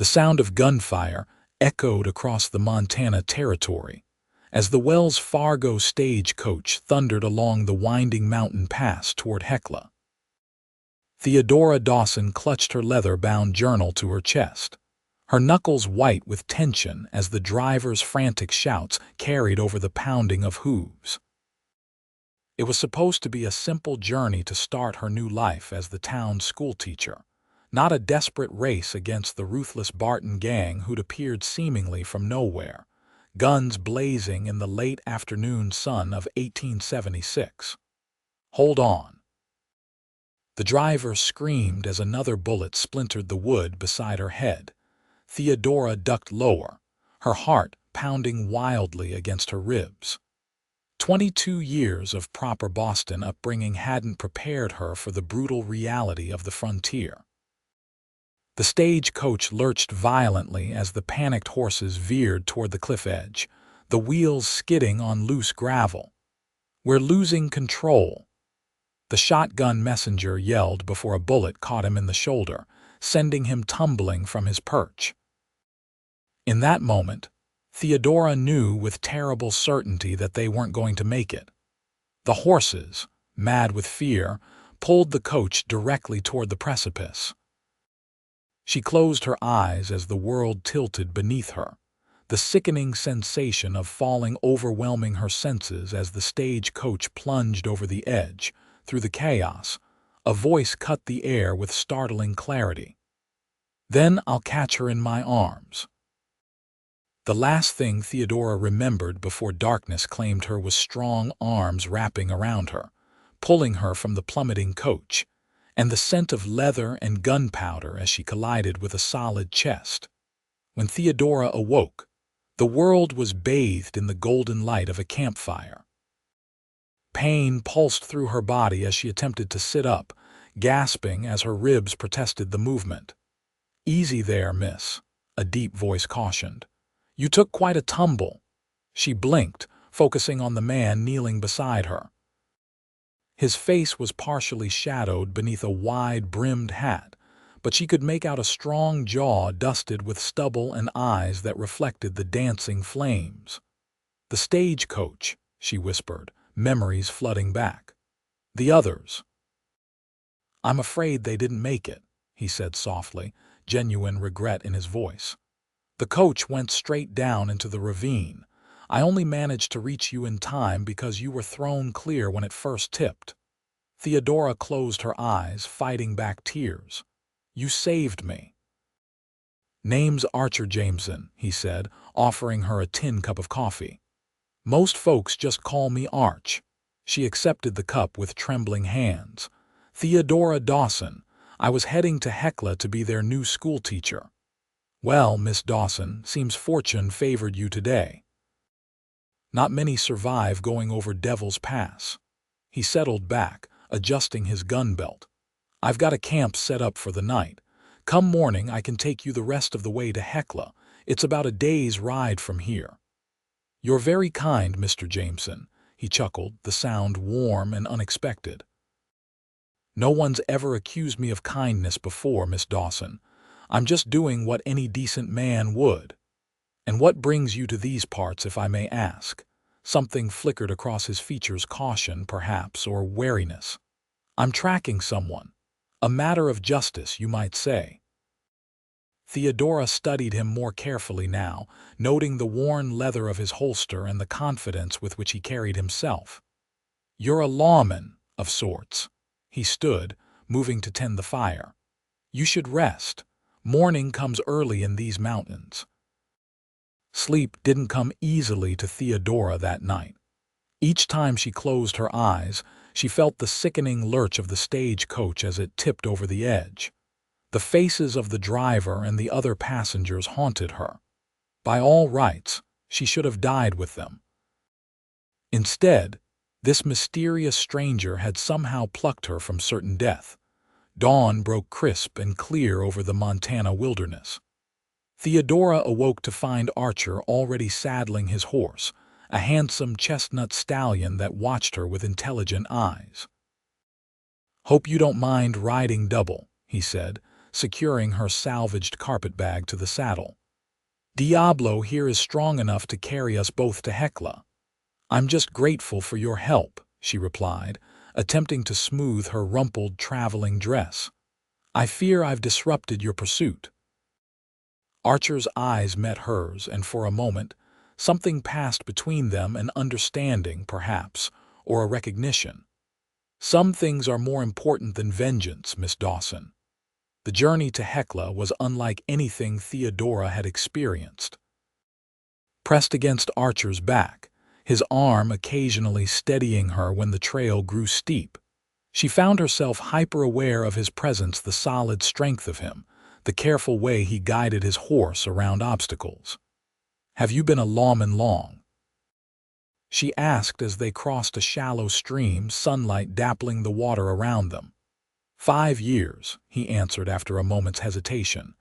The sound of gunfire echoed across the Montana territory as the Wells Fargo stagecoach thundered along the winding mountain pass toward Hecla. Theodora Dawson clutched her leather-bound journal to her chest, her knuckles white with tension as the driver's frantic shouts carried over the pounding of hooves. It was supposed to be a simple journey to start her new life as the town's schoolteacher, not a desperate race against the ruthless Barton gang who'd appeared seemingly from nowhere, guns blazing in the late afternoon sun of 1876. "Hold on." The driver screamed as another bullet splintered the wood beside her head. Theodora ducked lower, her heart pounding wildly against her ribs. 22 years of proper Boston upbringing hadn't prepared her for the brutal reality of the frontier. The stagecoach lurched violently as the panicked horses veered toward the cliff edge, the wheels skidding on loose gravel. "We're losing control," the shotgun messenger yelled before a bullet caught him in the shoulder, sending him tumbling from his perch. In that moment, Theodora knew with terrible certainty that they weren't going to make it. The horses, mad with fear, pulled the coach directly toward the precipice. She closed her eyes as the world tilted beneath her, the sickening sensation of falling overwhelming her senses as the stagecoach plunged over the edge. Through the chaos, a voice cut the air with startling clarity. "Then I'll catch her in my arms." The last thing Theodora remembered before darkness claimed her was strong arms wrapping around her, pulling her from the plummeting coach, and the scent of leather and gunpowder as she collided with a solid chest. When Theodora awoke, the world was bathed in the golden light of a campfire. Pain pulsed through her body as she attempted to sit up, gasping as her ribs protested the movement. "Easy there, miss," a deep voice cautioned. "You took quite a tumble." She blinked, focusing on the man kneeling beside her. His face was partially shadowed beneath a wide-brimmed hat, but she could make out a strong jaw dusted with stubble and eyes that reflected the dancing flames. "The stagecoach," she whispered, memories flooding back. "The others." "I'm afraid they didn't make it," he said softly, genuine regret in his voice. "The coach went straight down into the ravine. I only managed to reach you in time because you were thrown clear when it first tipped." Theodora closed her eyes, fighting back tears. "You saved me." "Name's Archer Jameson," he said, offering her a tin cup of coffee. "Most folks just call me Arch." She accepted the cup with trembling hands. "Theodora Dawson. I was heading to Hecla to be their new schoolteacher." "Well, Miss Dawson, seems fortune favored you today." "Not many survive going over Devil's Pass." He settled back, adjusting his gun belt. "I've got a camp set up for the night. Come morning I can take you the rest of the way to Hecla. It's about a day's ride from here." "You're very kind, Mr. Jameson," he chuckled, the sound warm and unexpected. "No one's ever accused me of kindness before, Miss Dawson. I'm just doing what any decent man would." "And what brings you to these parts, if I may ask?" Something flickered across his features, caution, perhaps, or wariness. "I'm tracking someone. A matter of justice, you might say." Theodora studied him more carefully now, noting the worn leather of his holster and the confidence with which he carried himself. "You're a lawman, of sorts." He stood, moving to tend the fire. "You should rest. Morning comes early in these mountains." Sleep didn't come easily to Theodora that night. Each time she closed her eyes, she felt the sickening lurch of the stagecoach as it tipped over the edge. The faces of the driver and the other passengers haunted her. By all rights, she should have died with them. Instead, this mysterious stranger had somehow plucked her from certain death. Dawn broke crisp and clear over the Montana wilderness. Theodora awoke to find Archer already saddling his horse, a handsome chestnut stallion that watched her with intelligent eyes. "Hope you don't mind riding double," he said, securing her salvaged carpetbag to the saddle. "Diablo here is strong enough to carry us both to Hecla." "I'm just grateful for your help," she replied, attempting to smooth her rumpled traveling dress. "I fear I've disrupted your pursuit." Archer's eyes met hers, and for a moment, something passed between them, an understanding, perhaps, or a recognition. "Some things are more important than vengeance, Miss Dawson." The journey to Hecla was unlike anything Theodora had experienced. Pressed against Archer's back, his arm occasionally steadying her when the trail grew steep, she found herself hyper-aware of his presence, the solid strength of him, the careful way he guided his horse around obstacles. "Have you been a lawman long?" she asked as they crossed a shallow stream, sunlight dappling the water around them. 5 years, he answered after a moment's hesitation.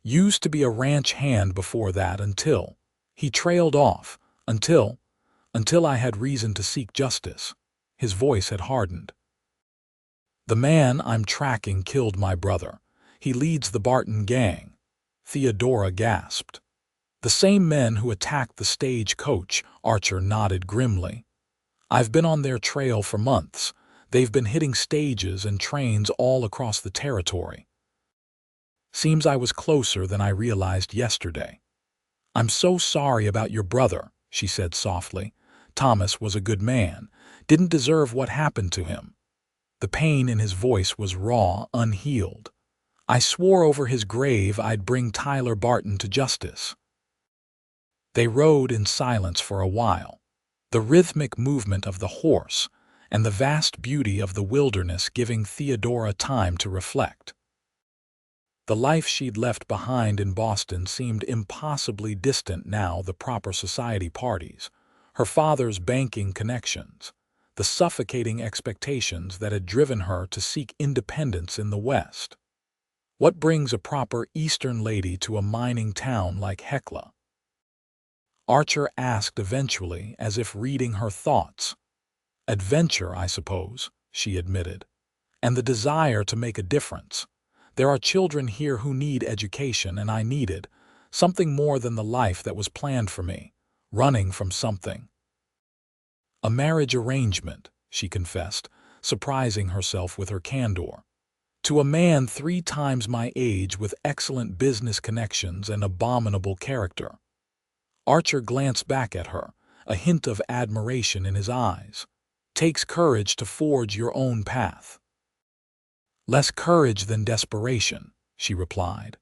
"Used to be a ranch hand before that until—" he trailed off, until I had reason to seek justice." His voice had hardened. "The man I'm tracking killed my brother. He leads the Barton gang." Theodora gasped. "The same men who attacked the Stagecoach," Archer nodded grimly. "I've been on their trail for months. They've been hitting stages and trains all across the territory. Seems I was closer than I realized yesterday." "I'm so sorry about your brother," she said softly. "Thomas was a good man, didn't deserve what happened to him." The pain in his voice was raw, unhealed. "I swore over his grave I'd bring Tyler Barton to justice." They rode in silence for a while, the rhythmic movement of the horse and the vast beauty of the wilderness giving Theodora time to reflect. The life she'd left behind in Boston seemed impossibly distant now, the proper society parties, her father's banking connections, the suffocating expectations that had driven her to seek independence in the West. What brings a proper Eastern lady to a mining town like Hecla? Archer asked eventually, as if reading her thoughts. "Adventure, I suppose," she admitted, "and the desire to make a difference. There are children here who need education, and I needed something more than the life that was planned for me, running from something." "A marriage arrangement," she confessed, surprising herself with her candor. "To a man 3 times my age with excellent business connections and abominable character." Archer glanced back at her, a hint of admiration in his eyes. "Takes courage to forge your own path." "Less courage than desperation," she replied.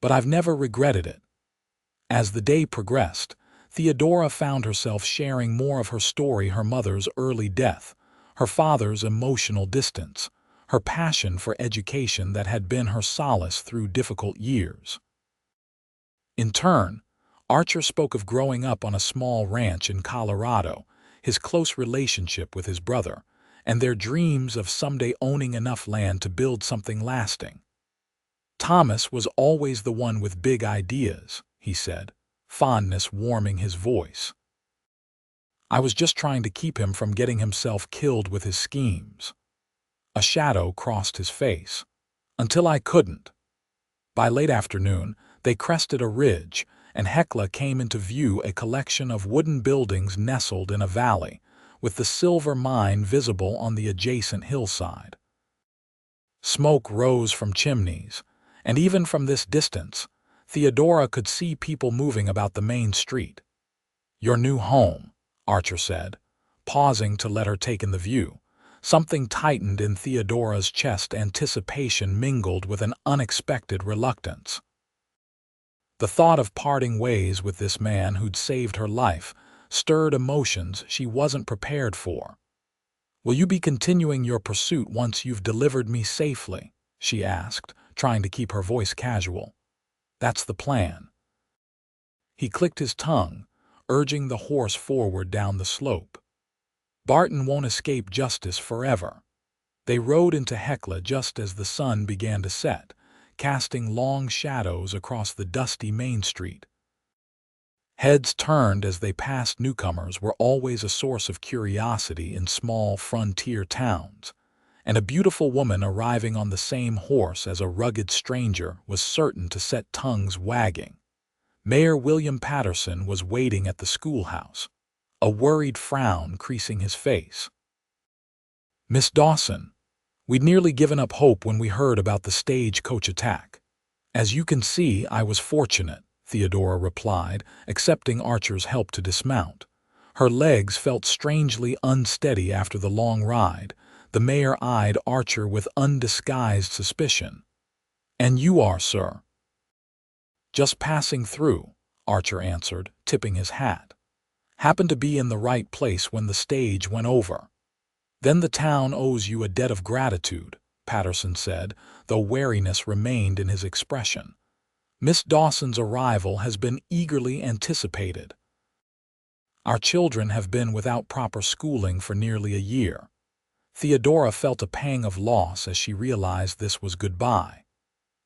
"But I've never regretted it." As the day progressed, Theodora found herself sharing more of her story: her mother's early death, her father's emotional distance, her passion for education that had been her solace through difficult years. In turn, Archer spoke of growing up on a small ranch in Colorado, his close relationship with his brother, and their dreams of someday owning enough land to build something lasting. "Thomas was always the one with big ideas," he said, fondness warming his voice. "I was just trying to keep him from getting himself killed with his schemes." A shadow crossed his face. "Until I couldn't." By late afternoon, they crested a ridge, and Hecla came into view, a collection of wooden buildings nestled in a valley, with the silver mine visible on the adjacent hillside. Smoke rose from chimneys, and even from this distance, Theodora could see people moving about the main street. "Your new home," Archer said, pausing to let her take in the view. Something tightened in Theodora's chest, anticipation mingled with an unexpected reluctance. The thought of parting ways with this man who'd saved her life stirred emotions she wasn't prepared for. "Will you be continuing your pursuit once you've delivered me safely?" she asked, trying to keep her voice casual. "That's the plan." He clicked his tongue, urging the horse forward down the slope. "Barton won't escape justice forever." They rode into Hecla just as the sun began to set, casting long shadows across the dusty main street. Heads turned as they passed. Newcomers were always a source of curiosity in small frontier towns, and a beautiful woman arriving on the same horse as a rugged stranger was certain to set tongues wagging. Mayor William Patterson was waiting at the schoolhouse, a worried frown creasing his face. "Miss Dawson, we'd nearly given up hope when we heard about the stagecoach attack. As you can see, I was fortunate," Theodora replied, accepting Archer's help to dismount. Her legs felt strangely unsteady after the long ride. The mayor eyed Archer with undisguised suspicion. "And you are, sir?" "Just passing through," Archer answered, tipping his hat. "Happened to be in the right place when the stage went over." "Then the town owes you a debt of gratitude," Patterson said, though wariness remained in his expression. "Miss Dawson's arrival has been eagerly anticipated. Our children have been without proper schooling for nearly a year." Theodora felt a pang of loss as she realized this was goodbye.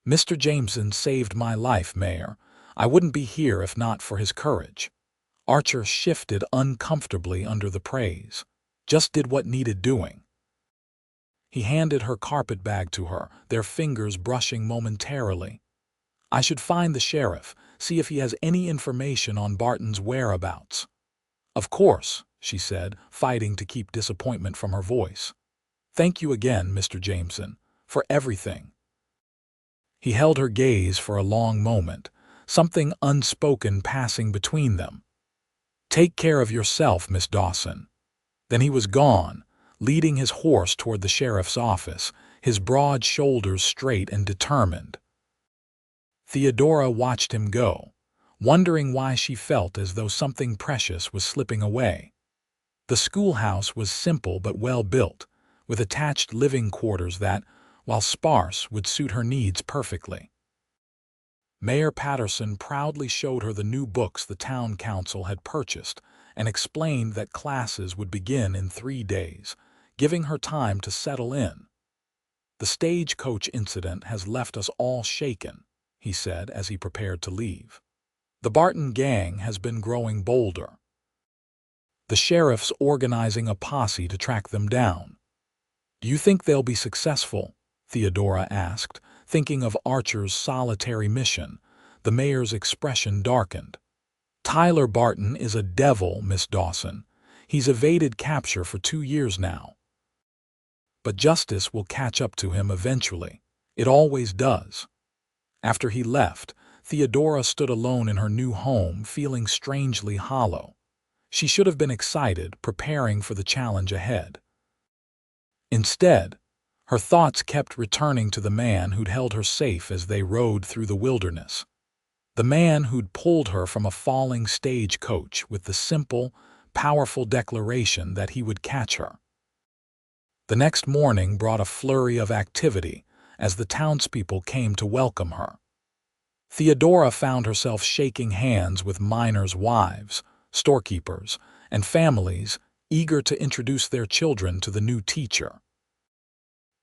"Mr. Jameson saved my life, Mayor. I wouldn't be here if not for his courage." Archer shifted uncomfortably under the praise. "Just did what needed doing." He handed her carpet bag to her, their fingers brushing momentarily. "I should find the sheriff, see if he has any information on Barton's whereabouts." "Of course," she said, fighting to keep disappointment from her voice. "Thank you again, Mr. Jameson, for everything." He held her gaze for a long moment, something unspoken passing between them. "Take care of yourself, Miss Dawson." Then he was gone, leading his horse toward the sheriff's office, his broad shoulders straight and determined. Theodora watched him go, wondering why she felt as though something precious was slipping away. The schoolhouse was simple but well built, with attached living quarters that, while sparse, would suit her needs perfectly. Mayor Patterson proudly showed her the new books the town council had purchased and explained that classes would begin in 3 days, giving her time to settle in. "The stagecoach incident has left us all shaken," he said as he prepared to leave. "The Barton gang has been growing bolder. The sheriff's organizing a posse to track them down." "Do you think they'll be successful?" Theodora asked, thinking of Archer's solitary mission. The mayor's expression darkened. "Tyler Barton is a devil, Miss Dawson. He's evaded capture for 2 years now. But justice will catch up to him eventually. It always does." After he left, Theodora stood alone in her new home, feeling strangely hollow. She should have been excited, preparing for the challenge ahead. Instead, her thoughts kept returning to the man who'd held her safe as they rode through the wilderness. The man who'd pulled her from a falling stagecoach with the simple, powerful declaration that he would catch her. The next morning brought a flurry of activity as the townspeople came to welcome her. Theodora found herself shaking hands with miners' wives, storekeepers, and families eager to introduce their children to the new teacher.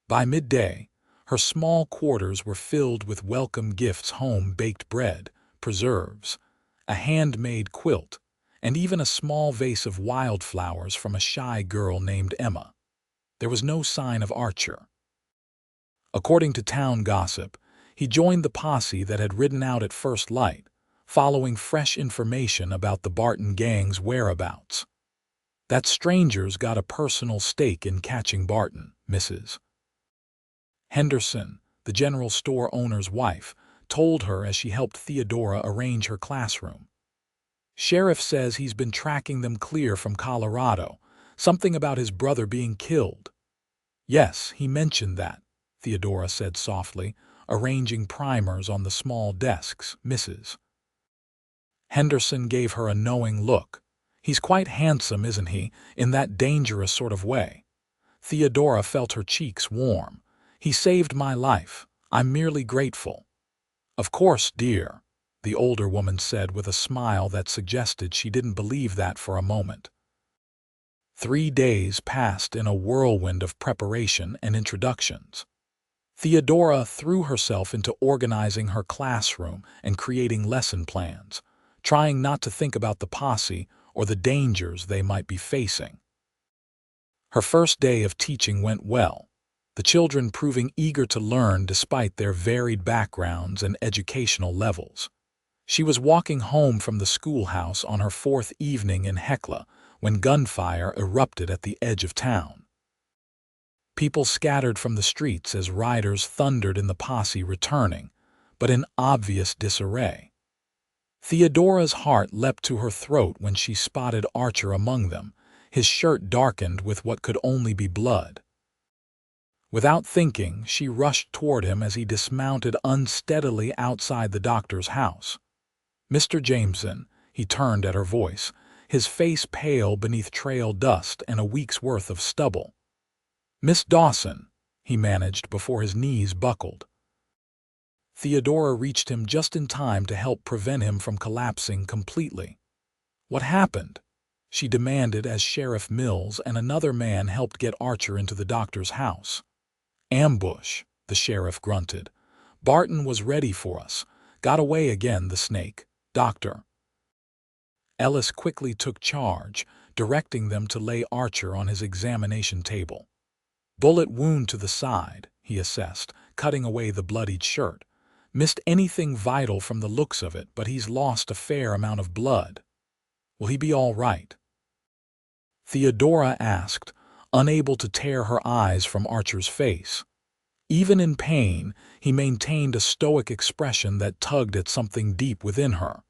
By midday, her small quarters were filled with welcome gifts: home-baked bread, preserves, a handmade quilt, and even a small vase of wildflowers from a shy girl named Emma. There was no sign of Archer. According to town gossip, he joined the posse that had ridden out at first light, following fresh information about the Barton gang's whereabouts. "That stranger's got a personal stake in catching Barton," Mrs. Henderson, the general store owner's wife, told her as she helped Theodora arrange her classroom. "Sheriff says he's been tracking them clear from Colorado, something about his brother being killed." "Yes, he mentioned that," Theodora said softly, arranging primers on the small desks. Mrs. Henderson gave her a knowing look. "He's quite handsome, isn't he, in that dangerous sort of way?" Theodora felt her cheeks warm. "He saved my life. I'm merely grateful." "Of course, dear," the older woman said with a smile that suggested she didn't believe that for a moment. 3 days passed in a whirlwind of preparation and introductions. Theodora threw herself into organizing her classroom and creating lesson plans, trying not to think about the posse or the dangers they might be facing. Her first day of teaching went well. the children proving eager to learn despite their varied backgrounds and educational levels. She was walking home from the schoolhouse on her fourth evening in Hecla when gunfire erupted at the edge of town. People scattered from the streets as riders thundered in the posse returning, but in obvious disarray. Theodora's heart leapt to her throat when she spotted Archer among them, his shirt darkened with what could only be blood. Without thinking, she rushed toward him as he dismounted unsteadily outside the doctor's house. "Mr. Jameson," he turned at her voice, his face pale beneath trail dust and a week's worth of stubble. "Miss Dawson," he managed before his knees buckled. Theodora reached him just in time to help prevent him from collapsing completely. "What happened?" she demanded as Sheriff Mills and another man helped get Archer into the doctor's house. "Ambush," the sheriff grunted. "Barton was ready for us. Got away again, the snake. Doctor." Ellis quickly took charge, directing them to lay Archer on his examination table. "Bullet wound to the side," he assessed, cutting away the bloodied shirt. "Missed anything vital from the looks of it, but he's lost a fair amount of blood. Will he be all right?" Theodora asked, unable to tear her eyes from Archer's face. Even in pain, he maintained a stoic expression that tugged at something deep within her.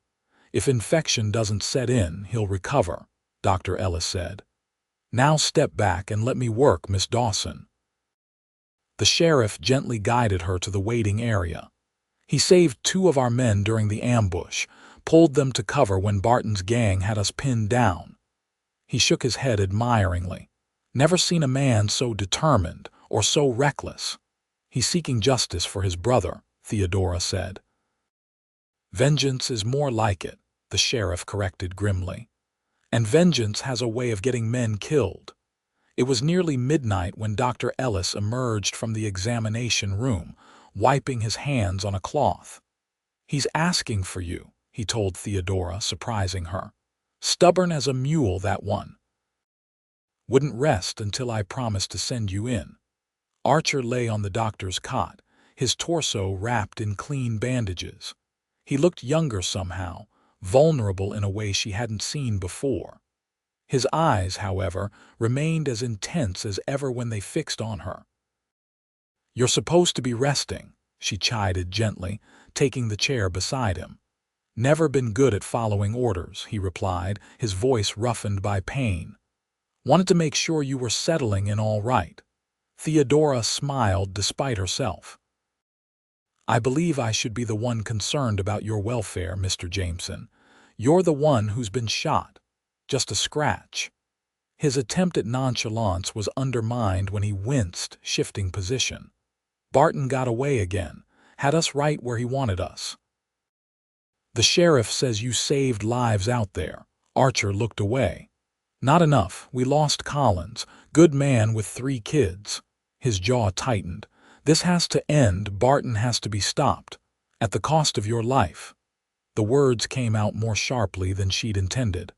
"If infection doesn't set in, he'll recover," Dr. Ellis said. "Now step back and let me work, Miss Dawson." The sheriff gently guided her to the waiting area. "He saved 2 of our men during the ambush, pulled them to cover when Barton's gang had us pinned down." He shook his head admiringly. "Never seen a man so determined or so reckless." "He's seeking justice for his brother," Theodora said. "Vengeance is more like it," the sheriff corrected grimly. "And vengeance has a way of getting men killed." It was nearly midnight when Dr. Ellis emerged from the examination room, wiping his hands on a cloth. "He's asking for you," he told Theodora, surprising her. "Stubborn as a mule, that one. Wouldn't rest until I promised to send you in." Archer lay on the doctor's cot, his torso wrapped in clean bandages. He looked younger somehow, vulnerable in a way she hadn't seen before. His eyes, however, remained as intense as ever when they fixed on her. "You're supposed to be resting," she chided gently, taking the chair beside him. "Never been good at following orders," he replied, his voice roughened by pain. "Wanted to make sure you were settling in all right." Theodora smiled despite herself. "I believe I should be the one concerned about your welfare, Mr. Jameson. You're the one who's been shot. Just a scratch." His attempt at nonchalance was undermined when he winced, shifting position. "Barton got away again, had us right where he wanted us." "The sheriff says you saved lives out there." Archer looked away. "Not enough. We lost Collins, good man with 3 kids. His jaw tightened. "This has to end. Barton has to be stopped. At the cost of your life." The words came out more sharply than she'd intended.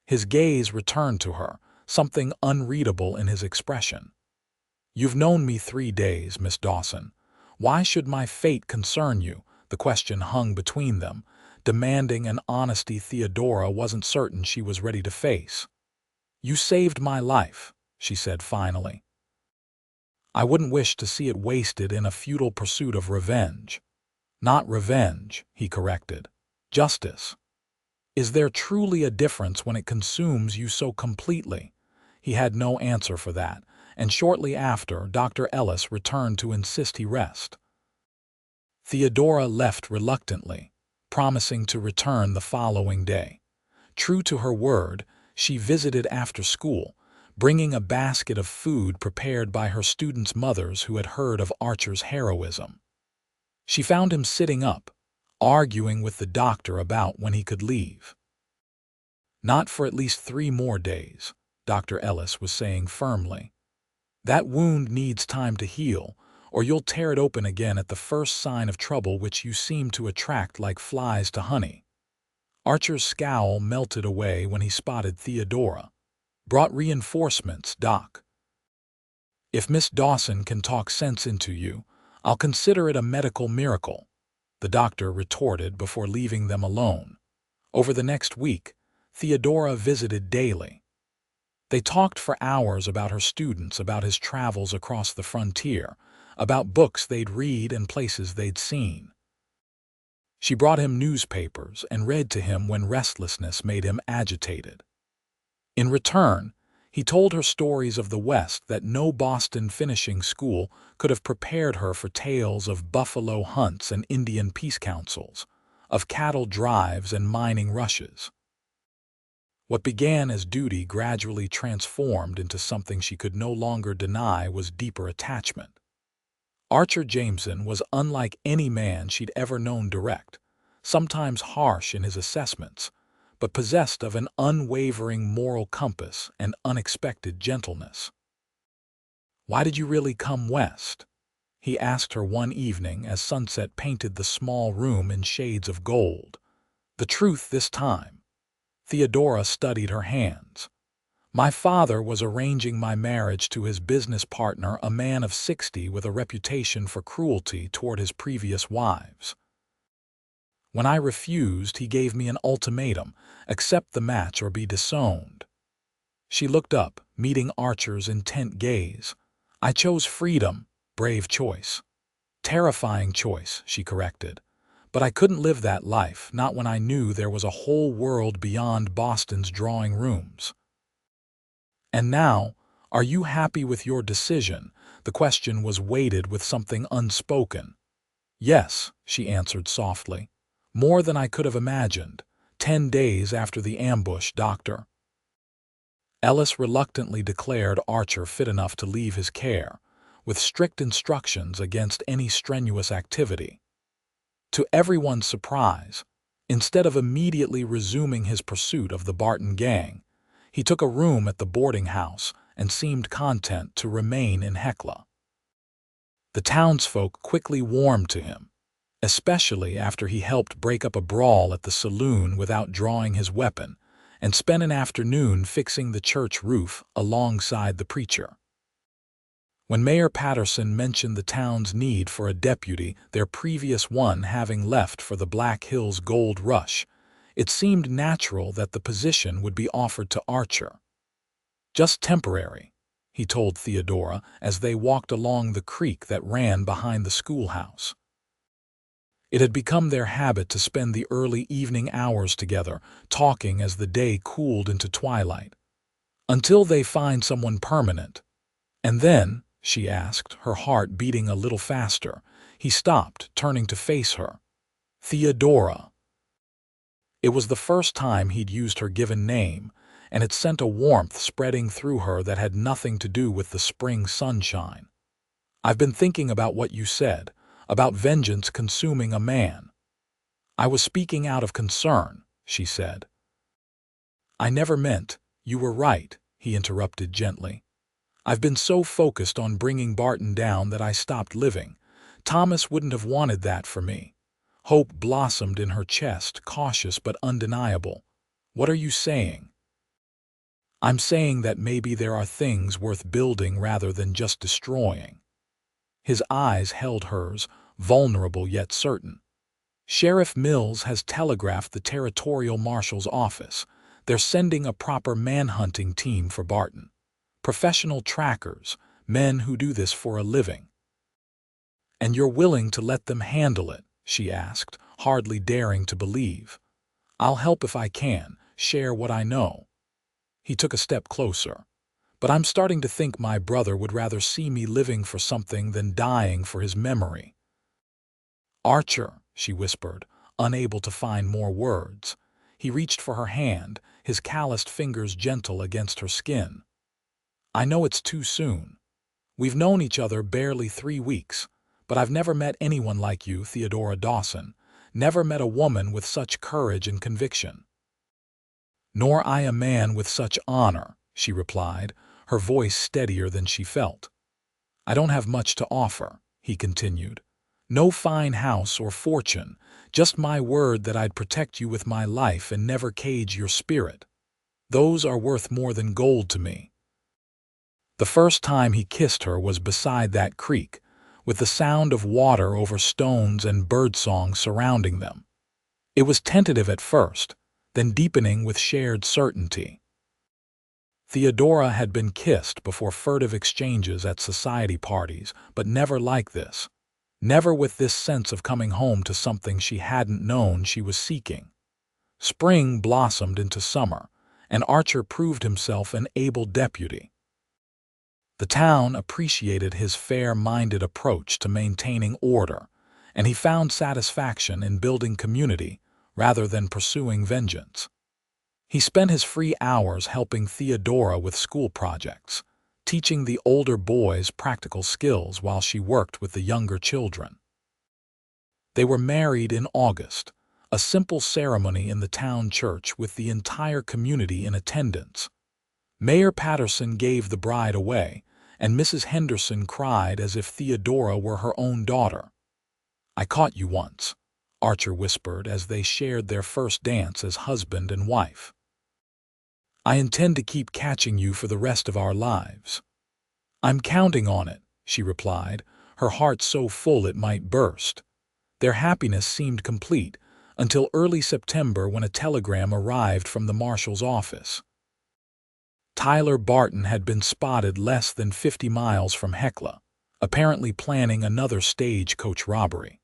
His gaze returned to her, something unreadable in his expression. "You've known me 3 days, Miss Dawson. Why should my fate concern you?" The question hung between them, demanding an honesty Theodora wasn't certain she was ready to face. "You saved my life," she said finally. "I wouldn't wish to see it wasted in a futile pursuit of revenge." "Not revenge," he corrected. "Justice. Is there truly a difference when it consumes you so completely?" He had no answer for that, and shortly after, Dr. Ellis returned to insist he rest. Theodora left reluctantly, promising to return the following day. True to her word, she visited after school, bringing a basket of food prepared by her students' mothers who had heard of Archer's heroism. She found him sitting up, arguing with the doctor about when he could leave. "Not for at least 3 more days," Dr. Ellis was saying firmly. "That wound needs time to heal, or you'll tear it open again at the first sign of trouble, which you seem to attract like flies to honey." Archer's scowl melted away when he spotted Theodora. "Brought reinforcements, Doc." If Miss Dawson can talk sense into you, I'll consider it a medical miracle," the doctor retorted before leaving them alone. Over the next week, Theodora visited daily. They talked for hours about her students, about his travels across the frontier, about books they'd read and places they'd seen. She brought him newspapers and read to him when restlessness made him agitated. In return, he told her stories of the West that no Boston finishing school could have prepared her for, tales of buffalo hunts and Indian peace councils, of cattle drives and mining rushes. What began as duty gradually transformed into something she could no longer deny was deeper attachment. Archer Jameson was unlike any man she'd ever known, direct, sometimes harsh in his assessments, but possessed of an unwavering moral compass and unexpected gentleness. "Why did you really come west?" he asked her one evening as sunset painted the small room in shades of gold. The truth this time. Theodora studied her hands. "My father was arranging my marriage to his business partner, a man of 60 with a reputation for cruelty toward his previous wives. When I refused, he gave me an ultimatum: accept the match or be disowned." She looked up, meeting Archer's intent gaze. "I chose freedom." "Brave choice." "Terrifying choice," she corrected. "But I couldn't live that life, not when I knew there was a whole world beyond Boston's drawing rooms." "And now, are you happy with your decision?" The question was weighted with something unspoken. "Yes," she answered softly. "More than I could have imagined. 10 days after the ambush, Doctor." Ellis reluctantly declared Archer fit enough to leave his care, with strict instructions against any strenuous activity. To everyone's surprise, instead of immediately resuming his pursuit of the Barton gang, he took a room at the boarding house and seemed content to remain in Hecla. The townsfolk quickly warmed to him, especially after he helped break up a brawl at the saloon without drawing his weapon and spent an afternoon fixing the church roof alongside the preacher. When Mayor Patterson mentioned the town's need for a deputy, their previous one having left for the Black Hills gold rush, it seemed natural that the position would be offered to Archer. "Just temporary," he told Theodora as they walked along the creek that ran behind the schoolhouse. It had become their habit to spend the early evening hours together, talking as the day cooled into twilight. "Until they find someone permanent." "And then?" she asked, her heart beating a little faster. He stopped, turning to face her. "Theodora." It was the first time he'd used her given name, and it sent a warmth spreading through her that had nothing to do with the spring sunshine. "I've been thinking about what you said, about vengeance consuming a man." "I was speaking out of concern," she said. "I never meant—" "You were right," he interrupted gently. "I've been so focused on bringing Barton down that I stopped living. Thomas wouldn't have wanted that for me." Hope blossomed in her chest, cautious but undeniable. "What are you saying?" "I'm saying that maybe there are things worth building rather than just destroying." His eyes held hers, vulnerable yet certain. "Sheriff Mills has telegraphed the territorial marshal's office. They're sending a proper manhunting team for Barton. Professional trackers, men who do this for a living." "And you're willing to let them handle it?" she asked, hardly daring to believe. "I'll help if I can, share what I know." He took a step closer. "But I'm starting to think my brother would rather see me living for something than dying for his memory." "Archer," she whispered, unable to find more words. He reached for her hand, his calloused fingers gentle against her skin. "I know it's too soon. We've known each other barely 3 weeks, but I've never met anyone like you, Theodora Dawson, never met a woman with such courage and conviction." "Nor I a man with such honor," she replied, her voice steadier than she felt. "I don't have much to offer," he continued. "No fine house or fortune, just my word that I'd protect you with my life and never cage your spirit. Those are worth more than gold to me." The first time he kissed her was beside that creek, with the sound of water over stones and birdsong surrounding them. It was tentative at first, then deepening with shared certainty. Theodora had been kissed before furtive exchanges at society parties, but never like this. Never with this sense of coming home to something she hadn't known she was seeking. Spring blossomed into summer, and Archer proved himself an able deputy. The town appreciated his fair-minded approach to maintaining order, and he found satisfaction in building community rather than pursuing vengeance. He spent his free hours helping Theodora with school projects, teaching the older boys practical skills while she worked with the younger children. They were married in August, a simple ceremony in the town church with the entire community in attendance. Mayor Patterson gave the bride away, and Mrs. Henderson cried as if Theodora were her own daughter. "I caught you once," Archer whispered as they shared their first dance as husband and wife. "I intend to keep catching you for the rest of our lives." "I'm counting on it," she replied, her heart so full it might burst. Their happiness seemed complete until early September when a telegram arrived from the marshal's office. Tyler Barton had been spotted less than 50 miles from Hecla, apparently planning another stagecoach robbery.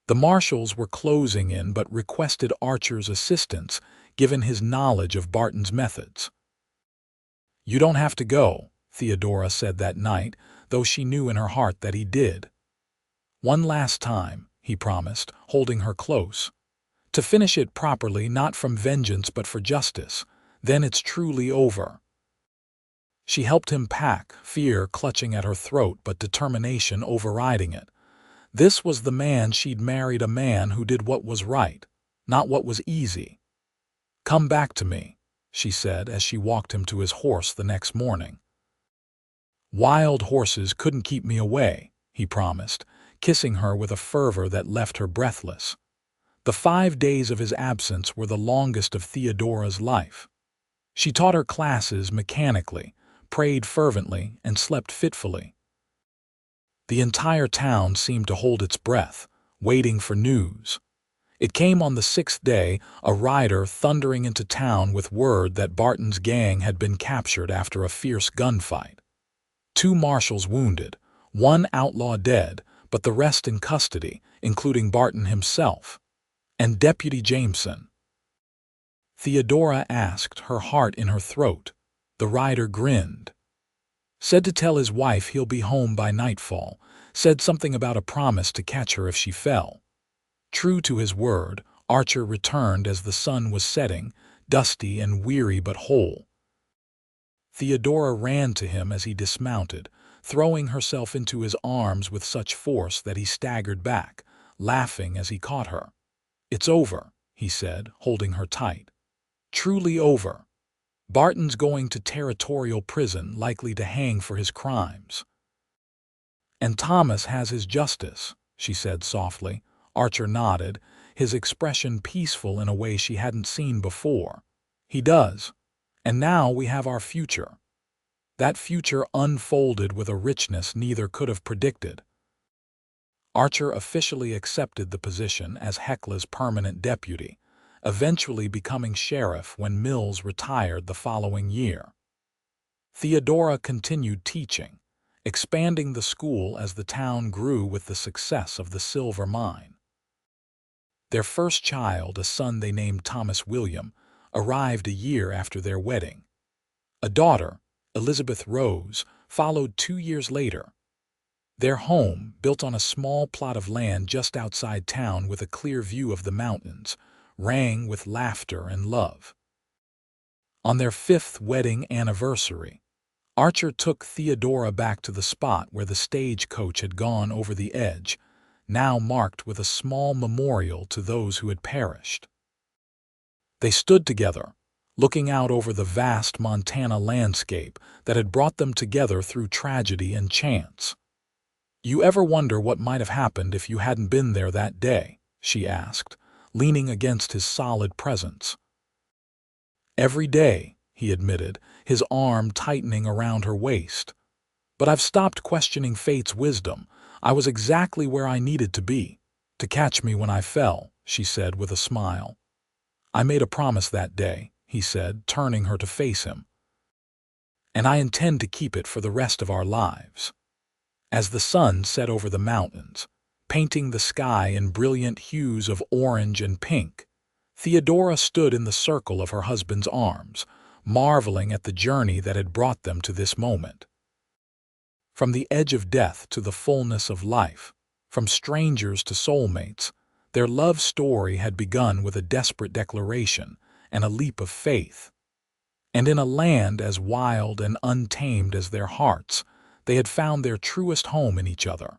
The marshals were closing in but requested Archer's assistance given his knowledge of Barton's methods. "You don't have to go," Theodora said that night, though she knew in her heart that he did. "One last time," he promised, holding her close. "To finish it properly, not from vengeance but for justice. Then it's truly over." She helped him pack, fear clutching at her throat but determination overriding it. This was the man she'd married, a man who did what was right, not what was easy. "Come back to me," she said as she walked him to his horse the next morning. "Wild horses couldn't keep me away," he promised, kissing her with a fervor that left her breathless. The 5 days of his absence were the longest of Theodora's life. She taught her classes mechanically, prayed fervently, and slept fitfully. The entire town seemed to hold its breath, waiting for news. It came on the 6th day, a rider thundering into town with word that Barton's gang had been captured after a fierce gunfight. 2 marshals wounded, 1 outlaw dead, but the rest in custody, including Barton himself. And Deputy Jameson. Theodora asked, her heart in her throat. The rider grinned. "Said to tell his wife he'll be home by nightfall. Said something about a promise to catch her if she fell." True to his word, Archer returned as the sun was setting, dusty and weary but whole. Theodora ran to him as he dismounted, throwing herself into his arms with such force that he staggered back, laughing as he caught her. "It's over," he said, holding her tight. "Truly over. Barton's going to territorial prison, likely to hang for his crimes." "And Thomas has his justice," she said softly. Archer nodded, his expression peaceful in a way she hadn't seen before. "He does. And now we have our future." That future unfolded with a richness neither could have predicted. Archer officially accepted the position as Hecla's permanent deputy, eventually becoming sheriff when Mills retired the following year. Theodora continued teaching, expanding the school as the town grew with the success of the silver mine. Their first child, a son they named Thomas William, arrived a year after their wedding. A daughter, Elizabeth Rose, followed 2 years later. Their home, built on a small plot of land just outside town with a clear view of the mountains, rang with laughter and love. On their 5th wedding anniversary, Archer took Theodora back to the spot where the stagecoach had gone over the edge, now marked with a small memorial to those who had perished. They stood together, looking out over the vast Montana landscape that had brought them together through tragedy and chance. "You ever wonder what might have happened if you hadn't been there that day?" she asked, leaning against his solid presence. "Every day," he admitted, his arm tightening around her waist. But I've stopped questioning fate's wisdom. I was exactly where I needed to be, to catch me when I fell, she said with a smile. I made a promise that day, he said, turning her to face him. And I intend to keep it for the rest of our lives. As the sun set over the mountains, painting the sky in brilliant hues of orange and pink, Theodora stood in the circle of her husband's arms, marveling at the journey that had brought them to this moment. From the edge of death to the fullness of life, from strangers to soulmates, their love story had begun with a desperate declaration and a leap of faith. And in a land as wild and untamed as their hearts, they had found their truest home in each other.